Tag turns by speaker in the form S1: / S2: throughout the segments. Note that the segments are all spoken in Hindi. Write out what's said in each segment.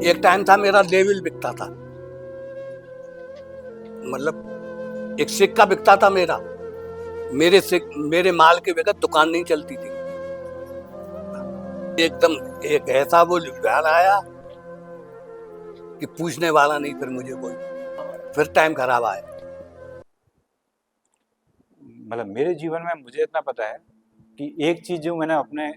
S1: एक टाइम था मेरा लेवल बिकता था, मतलब एक सिक्का बिकता था मेरा। मेरे माल के बगैर दुकान नहीं चलती थी। एकदम एक ऐसा वो ध्यान आया कि पूछने वाला नहीं फिर मुझे कोई। फिर टाइम खराब आया।
S2: मतलब मेरे जीवन में मुझे इतना पता है कि एक चीज जो मैंने अपने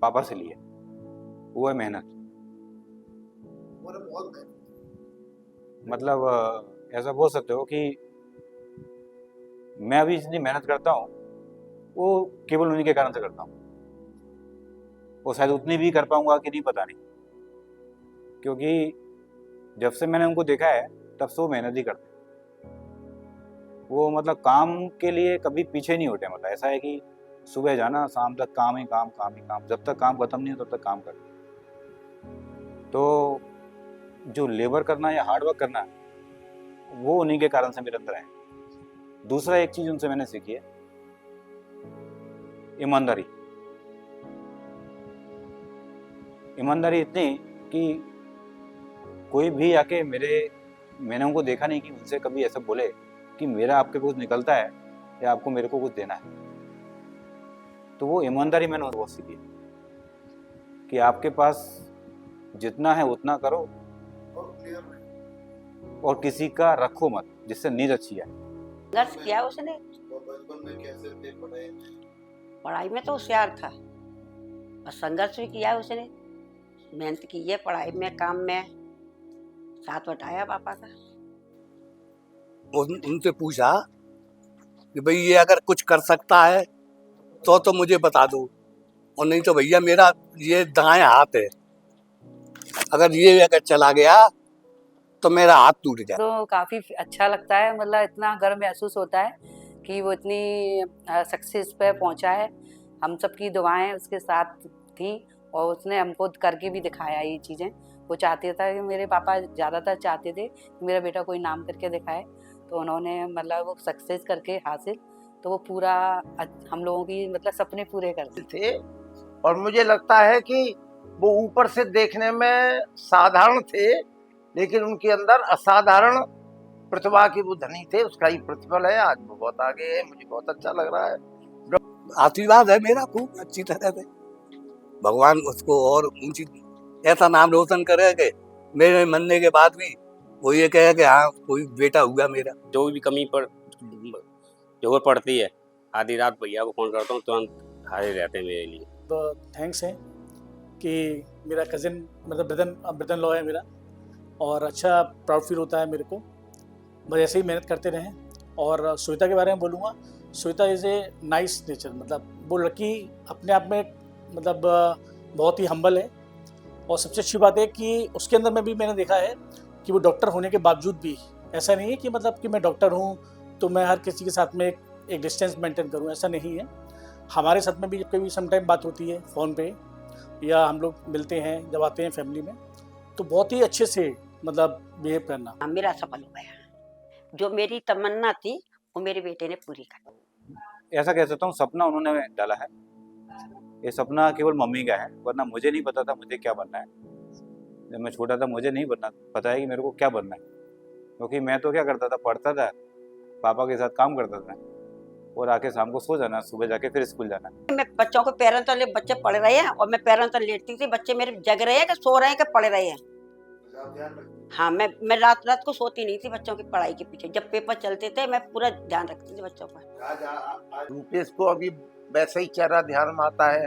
S2: पापा से ली है वो है मेहनत। मतलब ऐसा बोल सकते हो कि मैं अभी जितनी मेहनत करता हूँ वो केवल उन्हीं के कारण से करता हूँ। वो शायद उतनी भी कर पाऊंगा कि नहीं पता नहीं, क्योंकि जब से मैंने उनको देखा है तब से वो मेहनत ही करते हैं। वो मतलब काम के लिए कभी पीछे नहीं हटे। मतलब ऐसा है कि सुबह जाना शाम तक काम ही काम काम ही काम, जब तक काम खत्म नहीं हो तब तक काम करना। तो जो लेबर करना या हार्ड वर्क करना वो उन्हीं के कारण से मेरे अंदर है। दूसरा एक चीज उनसे मैंने सीखी है, ईमानदारी। ईमानदारी इतनी कि कोई भी आके मैंने उनको देखा नहीं कि उनसे कभी ऐसा बोले कि मेरा आपके कुछ निकलता है या आपको मेरे को कुछ देना है। तो वो ईमानदारी मैंने बहुत सीखी कि आपके पास जितना है उतना करो और किसी का रखो मत, जिससे नींद अच्छी है।
S3: संघर्ष किया उसने।
S4: बचपन में कैसे थे पढ़ाई में?
S3: पढ़ाई में तो होशियार था और संघर्ष भी किया उसने। मेहनत की है पढ़ाई में, काम में, साथ बटाया पापा का।
S1: उनसे पूछा कि भाई ये अगर कुछ कर सकता है तो मुझे बता दो, और नहीं तो भैया मेरा ये दाएं हाथ है, अगर ये अगर चला गया तो मेरा हाथ टूट जाए।
S5: तो काफ़ी अच्छा लगता है, मतलब इतना गर्व महसूस होता है कि वो इतनी सक्सेस पे पहुंचा है। हम सबकी दुआएं उसके साथ थी और उसने हमको करके भी दिखाया ये चीज़ें। वो चाहते था कि मेरे पापा ज़्यादातर चाहते थे कि मेरा बेटा कोई नाम करके दिखाए, तो उन्होंने मतलब वो सक्सेस करके हासिल, तो वो पूरा हम लोगों की मतलब सपने पूरे करते
S6: थे। और मुझे लगता है कि वो ऊपर से देखने में साधारण थे, लेकिन उनके अंदर असाधारण प्रतिभा के वो धनी थे। उसका ही प्रतिफल है, आज वो बहुत आगे है। मुझे बहुत अच्छा लग रहा है।
S1: आशीर्वाद है मेरा खूब अच्छी तरह से। भगवान उसको और ऊंची ऐसा नाम रोशन करेगा मेरे मरने के बाद भी वो ये कहे कि हाँ कोई बेटा हुआ मेरा।
S7: जो भी कमी पर जरूरत पड़ती है आधी रात भैया को फोन करता हूँ, तुरंत हाजिर रहते हैं मेरे लिए।
S8: तो थैंक्स है कि मेरा कज़न मतलब ब्रदर लॉ है मेरा, और अच्छा प्राउड फील होता है मेरे को। बस ऐसे ही मेहनत करते रहें। और श्वेता के बारे में बोलूँगा, Shweta is a nice nature. मतलब वो लड़की अपने आप में मतलब बहुत ही हम्बल है। और सबसे अच्छी बात है कि उसके अंदर में भी मैंने देखा है कि वो डॉक्टर होने के बावजूद भी ऐसा नहीं है कि मतलब कि मैं डॉक्टर हूँ तो मैं हर किसी के साथ में एक डिस्टेंस मेंटेन करूँ, ऐसा नहीं है। हमारे साथ में भी जब कभी समटाइम बात होती है फ़ोन पे या हम लोग मिलते हैं जब आते हैं फैमिली में, तो बहुत ही अच्छे से मतलब बिहेव करना।
S3: मेरा सफल हो गया। जो मेरी तमन्ना थी वो मेरे बेटे ने पूरी कर दी।
S2: ऐसा कह सकता हूँ सपना उन्होंने डाला है। ये सपना केवल मम्मी का है, वरना मुझे नहीं पता था मुझे क्या बनना है। जब मैं छोटा था मुझे नहीं पता है कि मेरे को क्या बनना है, क्योंकि मैं तो क्या करता था, पढ़ता था, पापा के साथ काम करता था और आके शाम को सो जाना, सुबह जाके फिर स्कूल जाना।
S3: मैं बच्चों को पैरों तले बच्चे पढ़ रहे हैं और मैं पैरों तले लेटती थी, बच्चे मेरे जग रहे हैं कि सो रहे हैं कि पढ़ रहे हैं। हाँ, मैं रात को सोती नहीं थी बच्चों की पढ़ाई के पीछे। जब पेपर चलते थे मैं पूरा ध्यान रखती थी बच्चों का।
S6: रूपेश को अभी वैसा ही चेहरा ध्यान में आता है।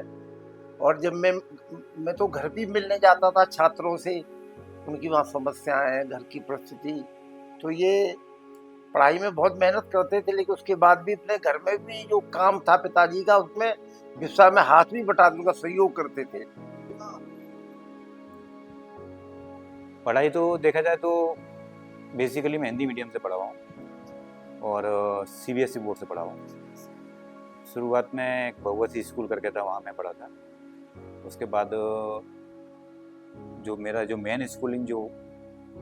S6: और जब मैं तो घर भी मिलने जाता था छात्रों से, उनकी वहाँ समस्याएं हैं, घर की परिस्थिति। तो ये पढ़ाई में बहुत मेहनत करते थे, लेकिन उसके बाद भी अपने घर में भी जो काम था पिताजी का, उसमें गुस्सा में हाथ भी बटाने का सहयोग करते थे।
S2: पढ़ाई तो देखा जाए तो बेसिकली मैं हिंदी मीडियम से पढ़ा हुआ हूँ और सीबीएसई बोर्ड से पढ़ा हुआ हूँ। शुरुआत में एक भगवती स्कूल करके था, वहाँ मैं पढ़ा था। उसके बाद जो मेरा जो मेन स्कूलिंग जो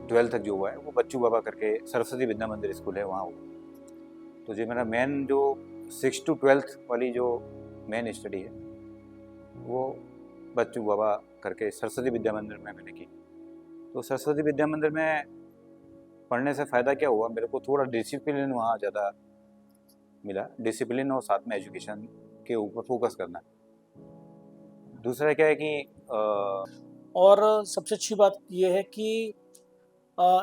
S2: 12th तक जो हुआ है वो बच्चू बाबा करके सरस्वती विद्या मंदिर स्कूल है, वहाँ हुआ। तो जो मेरा मेन जो 6 to 12th वाली जो मेन स्टडी है वो बच्चू बाबा करके सरस्वती विद्या मंदिर में मैंने की। तो सरस्वती विद्या मंदिर में पढ़ने से फ़ायदा क्या हुआ, मेरे को थोड़ा डिसिप्लिन वहाँ ज़्यादा मिला, डिसिप्लिन और साथ में एजुकेशन के ऊपर फोकस करना। दूसरा क्या है कि
S8: और सबसे अच्छी बात ये है कि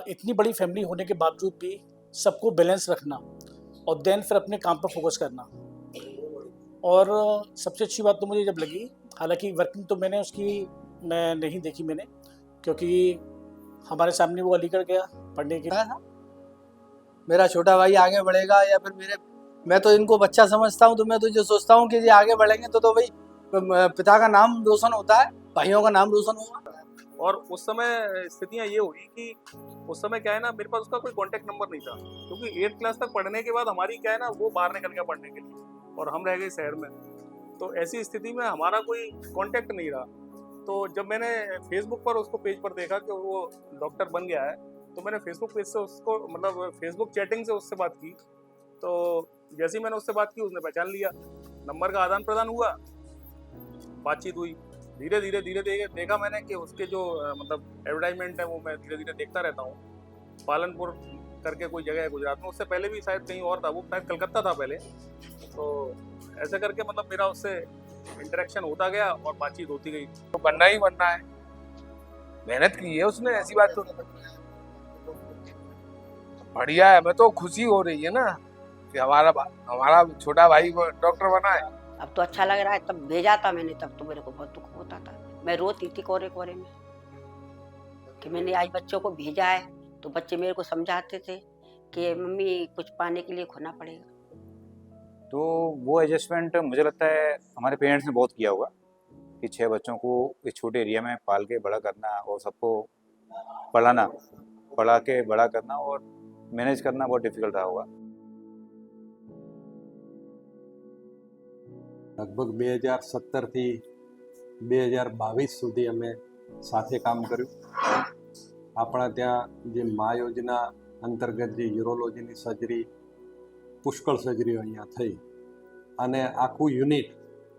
S8: इतनी बड़ी फैमिली होने के बावजूद भी सबको बैलेंस रखना और देन फिर अपने काम पर फोकस करना। और सबसे अच्छी बात तो मुझे जब लगी, हालांकि वर्किंग तो मैं नहीं देखी मैंने, क्योंकि हमारे सामने वो अलीगढ़ गया पढ़ने के लिए।
S9: मेरा छोटा भाई आगे बढ़ेगा या फिर मैं तो इनको बच्चा समझता हूँ, तो मैं तो जो सोचता हूँ कि ये आगे बढ़ेंगे तो भाई पिता का नाम रोशन होता है, भाइयों का नाम रोशन होगा।
S10: और उस समय स्थितियाँ ये हुई कि उस समय क्या है ना, मेरे पास उसका कोई कांटेक्ट नंबर नहीं था, क्योंकि 8th क्लास तक पढ़ने के बाद हमारी क्या है ना, वो बाहर निकल गया पढ़ने के लिए और हम रह गए शहर में। तो ऐसी स्थिति में हमारा कोई कांटेक्ट नहीं रहा। तो जब मैंने फेसबुक पर उसको पेज पर देखा कि वो डॉक्टर बन गया है, तो मैंने फेसबुक पेज से उसको मतलब फेसबुक चैटिंग से उससे बात की। तो जैसे ही मैंने उससे बात की, उसने पहचान लिया, नंबर का आदान प्रदान हुआ, बातचीत हुई। धीरे धीरे देखा मैंने कि उसके जो मतलब एडवर्टाइजमेंट है वो मैं धीरे धीरे देखता रहता हूँ। पालनपुर करके कोई जगह है गुजरात में, उससे पहले भी शायद कहीं और था, वो शायद कलकत्ता था पहले। तो ऐसे करके मतलब मेरा उससे इंटरेक्शन होता गया और बातचीत होती गई।
S11: तो बनना ही बनना है, मेहनत की है उसने, ऐसी बात तो बढ़िया है। मैं तो खुशी हो रही है ना कि हमारा छोटा भाई डॉक्टर बना है।
S3: अब तो अच्छा लग रहा है। तब भेजा था मैंने, तब तो मेरे को बहुत दुख होता था, मैं रोती थी कोरे कोरे में कि मैंने आज बच्चों को भेजा है। तो बच्चे मेरे को समझाते थे कि मम्मी कुछ पाने के लिए खोना पड़ेगा।
S2: तो वो एडजस्टमेंट मुझे लगता है हमारे पेरेंट्स ने बहुत किया होगा कि 6 बच्चों को इस छोटे एरिया में पाल के बड़ा करना और सबको पढ़ा के बड़ा करना और मैनेज करना बहुत डिफिकल्ट रहा होगा।
S12: લગભગ 2017 થી 2022 સુધી અમે સાથે કામ કર્યું. આપણા ત્યાં જે મા યોજના અંતર્ગત જે યુરોલોજીની સર્જરી, પુષ્કળ સર્જરીઓ અહીંયા થઈ અને આખું યુનિટ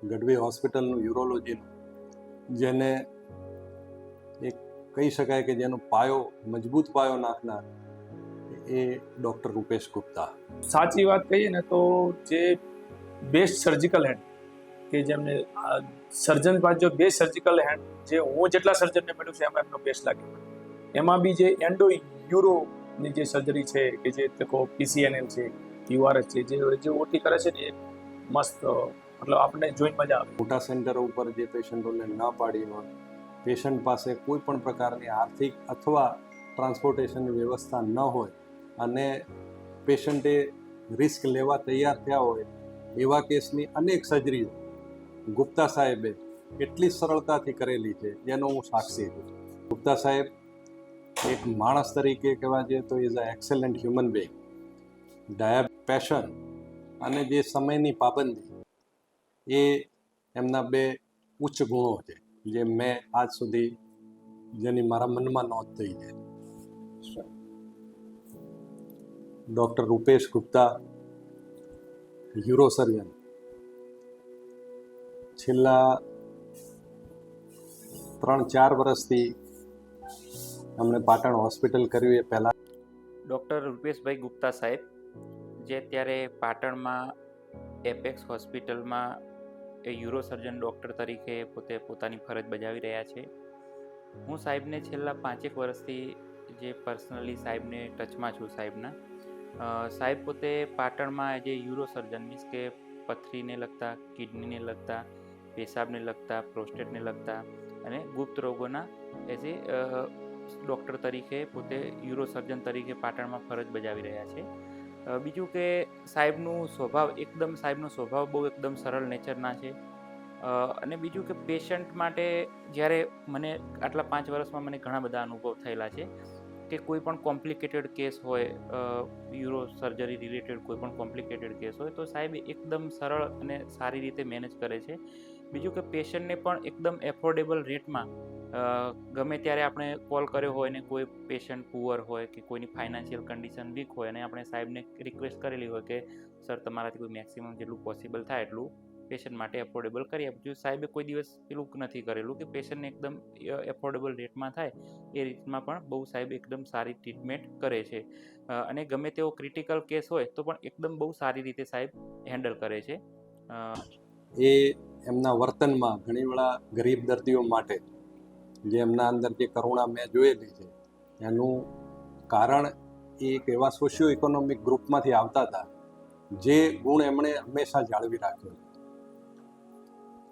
S12: ગઢવી હોસ્પિટલનું યુરોલોજીનું, જેને એક કહી શકાય કે જેનો પાયો મજબૂત પાયો નાખનાર એ ડૉક્ટર રૂપેશ ગુપ્તા.
S13: સાચી વાત કહીએ ને તો જે બેસ્ટ સર્જિકલ હેન્ડ કે જેમને સર્જન પાસે જો બેસ્ટ સર્જિકલ હેન્ડ જે હું જેટલા સર્જનને મળ્યું છે એમાં એમનો બેસ્ટ લાગ્યો. એમાં બી જે એન્ડો યુરોની જે સર્જરી છે કે જે લોકો PCNL છે, URS છે, જે ઓટી કરે છે ને એ મસ્ત, મતલબ આપણે જોઈને મજા આવે.
S12: મોટા સેન્ટરો ઉપર જે પેશન્ટોને ન પાડી હોય, પેશન્ટ પાસે કોઈ પણ પ્રકારની આર્થિક અથવા ટ્રાન્સપોર્ટેશનની વ્યવસ્થા ન હોય અને પેશન્ટે રિસ્ક લેવા તૈયાર થયા હોય, એવા કેસની અનેક સર્જરીઓ ગુપ્તા સાહેબે એટલી સરળતાથી કરેલી છે જેનો હું સાક્ષી છું. ગુપ્તા સાહેબ એક માણસ તરીકે કહેવા જઈએ તો is a excellent human being. Passion અને જે સમયની પાબંદી એ એમના બે ઉચ્ચ ગુણો છે જે મેં આજ સુધી જેની મારા મનમાં નોંધ થઈ છે. ડૉક્ટર રૂપેશ ગુપ્તા યુરોસર્જન છેલ્લા 3-4 વર્ષથી અમને પાટણ હોસ્પિટલ કર્યું. એ પહેલાં
S14: ડૉક્ટર રૂપેશભાઈ ગુપ્તા સાહેબ જે અત્યારે પાટણમાં એપેક્સ હોસ્પિટલમાં યુરોસર્જન ડૉક્ટર તરીકે પોતાની ફરજ બજાવી રહ્યા છે. હું સાહેબને છેલ્લા 5-1 વર્ષથી જે પર્સનલી સાહેબને ટચમાં છું સાહેબ પોતે પાટણમાં એજ એ યુરોસર્જન મીન્સ કે પથરીને લગતા, કિડનીને લગતા, પેશાબને લગતા, પ્રોસ્ટેટને લગતા અને ગુપ્ત રોગોના એઝ એ ડૉક્ટર તરીકે પોતે યુરોસર્જન તરીકે પાટણમાં ફરજ બજાવી રહ્યા છે. બીજું કે સાહેબનો સ્વભાવ બહુ એકદમ સરળ નેચરના છે. અને બીજું કે પેશન્ટ માટે જ્યારે મને આટલા 5 વર્ષમાં મને ઘણા બધા અનુભવ થયેલા છે કે કોઈ પણ કોમ્પ્લિકેટેડ કેસ હોય, યુરો સર્જરી રિલેટેડ કોઈ પણ કોમ્પ્લિકેટેડ કેસ હોય તો સાહેબ એકદમ સરળ અને સારી રીતે મેનેજ કરે છે. બીજું કે પેશન્ટને પણ એકદમ એફોર્ડેબલ રેટમાં ગમે ત્યારે આપણે કોલ કર્યો હોય ને કોઈ પેશન્ટ પુઅર હોય કે કોઈની ફાઇનાન્શિયલ કન્ડિશન વીક હોય અને આપણે સાહેબને રિક્વેસ્ટ કરેલી હોય કે સર તમારાથી કોઈ મેક્સિમમ જેટલું પોસિબલ થાય એટલું પેશન્ટ માટે એફોર્ડેબલ કરી આપું છું. સાહેબે કોઈ દિવસ પેલું નથી કરેલું કે પેશન્ટને એકદમ એફોર્ડેબલ રેટમાં થાય એ રીતમાં પણ બહુ સાહેબ એકદમ સારી ટ્રીટમેન્ટ કરે છે. અને ગમે તેવો ક્રિટિકલ કેસ હોય તો પણ એકદમ બહુ સારી રીતે સાહેબ હેન્ડલ કરે છે.
S12: એ એમના વર્તનમાં ઘણીવેળા ગરીબ દર્દીઓ માટે જે એમના અંદર જે કરુણા મેં જોયેલી છે એનું કારણ એ એક એવા સોશિયો ઇકોનોમિક ગ્રુપમાંથી આવતા હતા જે ગુણ એમણે હંમેશા જાળવી રાખ્યો.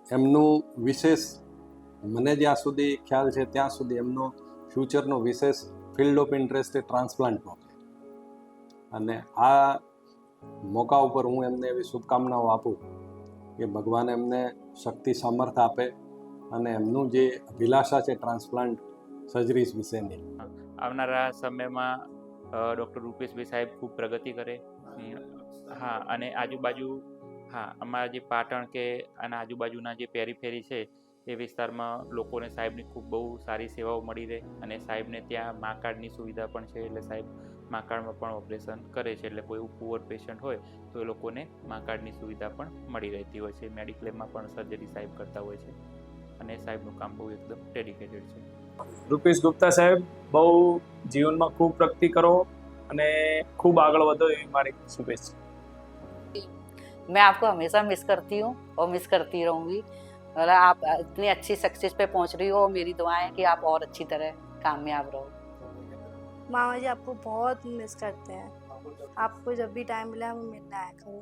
S12: એમનું વિશેષ મને જ્યાં સુધી ખ્યાલ છે ત્યાં સુધી એમનો ફ્યુચરનો વિશેષ ફિલ્ડ ઓફ ઇન્ટરેસ્ટ એ ટ્રાન્સપ્લાન્ટનો છે. અને આ મોકા ઉપર હું એમને એવી શુભકામનાઓ આપું કે ભગવાન એમને શક્તિ સામર્થ આપે અને એમનું જે અભિલાષા છે ટ્રાન્સપ્લાન્ટ સર્જરીઝ વિશેની
S14: આવનારા સમયમાં ડૉક્ટર રૂપેશભાઈ સાહેબ ખૂબ પ્રગતિ કરે. હા, અને આજુબાજુ અમારા જે પાટણ કે અને આજુબાજુના જે પેરીફેરી છે એ વિસ્તારમાં લોકોને સાહેબની ખૂબ બહુ સારી સેવાઓ મળી રહે. અને સાહેબને ત્યાં મા કાર્ડની સુવિધા પણ છે, એટલે સાહેબ મા કાર્ડમાં પણ ઓપરેશન કરે છે. એટલે કોઈ એવું પુઅર પેશન્ટ હોય તો એ લોકોને મા કાર્ડની સુવિધા પણ મળી રહેતી હોય છે. મેડિક્લેમમાં પણ સર્જરી સાહેબ કરતા હોય છે અને સાહેબનું કામ બહુ એકદમ ડેડિકેટેડ છે.
S13: રૂપેશ ગુપ્તા સાહેબ બહુ જીવનમાં ખૂબ પ્રગતિ કરો અને ખૂબ આગળ વધો એવી મારી શુભેચ્છા.
S5: मैं आपको हमेशा मिस करती हूँ और मिस करती रहूँगी. मतलब आप इतनी अच्छी सक्सेस पे पहुँच रही हो और मेरी दुआएं हैं कि आप और अच्छी तरह कामयाब रहो.
S15: मामा जी आपको बहुत मिस करते हैं. आपको जब भी टाइम मिले हमें मिलना है करो.